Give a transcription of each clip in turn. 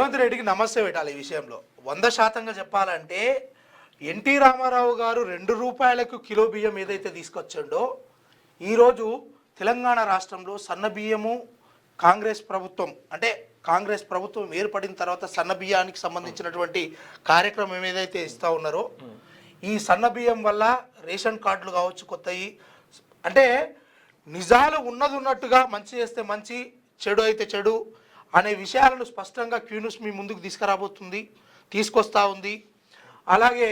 రేవంత్ రెడ్డికి నమస్తే పెట్టాలి ఈ విషయంలో. 100% చెప్పాలంటే ఎన్టీ రామారావు గారు 2 రూపాయలకు కిలో బియ్యం ఏదైతే తీసుకొచ్చిండో, ఈరోజు తెలంగాణ రాష్ట్రంలో సన్న బియ్యము కాంగ్రెస్ ప్రభుత్వం అంటే కాంగ్రెస్ ప్రభుత్వం ఏర్పడిన తర్వాత సన్న బియ్యానికి సంబంధించినటువంటి కార్యక్రమం ఏదైతే ఇస్తూ ఉన్నారో, ఈ సన్న బియ్యం వల్ల రేషన్ కార్డులు కావచ్చు కొత్తవి, అంటే నిజాలు ఉన్నట్టుగా మంచి చేస్తే మంచి, చెడు అయితే చెడు అనే విషయాలను స్పష్టంగా క్యూన్యూస్ మీ ముందుకు తీసుకొస్తా ఉంది. అలాగే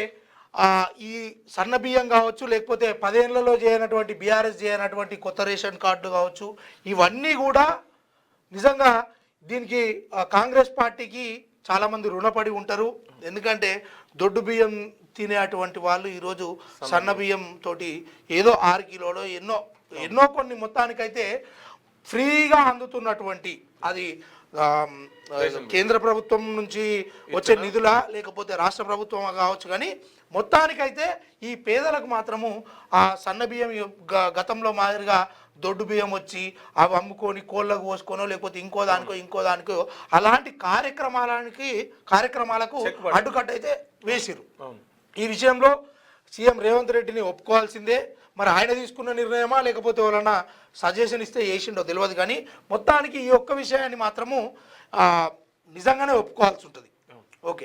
ఈ సన్న బియ్యం కావచ్చు, లేకపోతే 10 ఏళ్లలో చేయనటువంటి బీఆర్ఎస్ చేయనటువంటి కొత్త రేషన్ కార్డు కావచ్చు, ఇవన్నీ కూడా నిజంగా దీనికి కాంగ్రెస్ పార్టీకి చాలామంది రుణపడి ఉంటారు. ఎందుకంటే దొడ్డు బియ్యం తినేటువంటి వాళ్ళు ఈరోజు సన్న బియ్యం తోటి ఏదో 6 కిలోలో ఎన్నో కొన్ని మొత్తానికైతే ఫ్రీగా అందుతున్నటువంటి, అది కేంద్ర ప్రభుత్వం నుంచి వచ్చే నిధుల లేకపోతే రాష్ట్ర ప్రభుత్వం కావచ్చు, కానీ మొత్తానికైతే ఈ పేదలకు మాత్రము ఆ సన్న బియ్యం గతంలో మాదిరిగా దొడ్డు బియ్యం వచ్చి అవి అమ్ముకొని కోళ్ళకు పోసుకోనో లేకపోతే ఇంకో దానికో అలాంటి కార్యక్రమాలకు అడ్డుకట్ట అయితే వేసిరు. ఈ విషయంలో సీఎం రేవంత్ రెడ్డిని ఒప్పుకోవాల్సిందే. మరి ఆయన తీసుకున్న నిర్ణయమా లేకపోతే ఎవరన్నా సజెషన్ ఇస్తే చేసిండో తెలియదు, కానీ మొత్తానికి ఈ ఒక్క విషయాన్ని మాత్రము నిజంగానే ఒప్పుకోవాల్సి ఉంటుంది.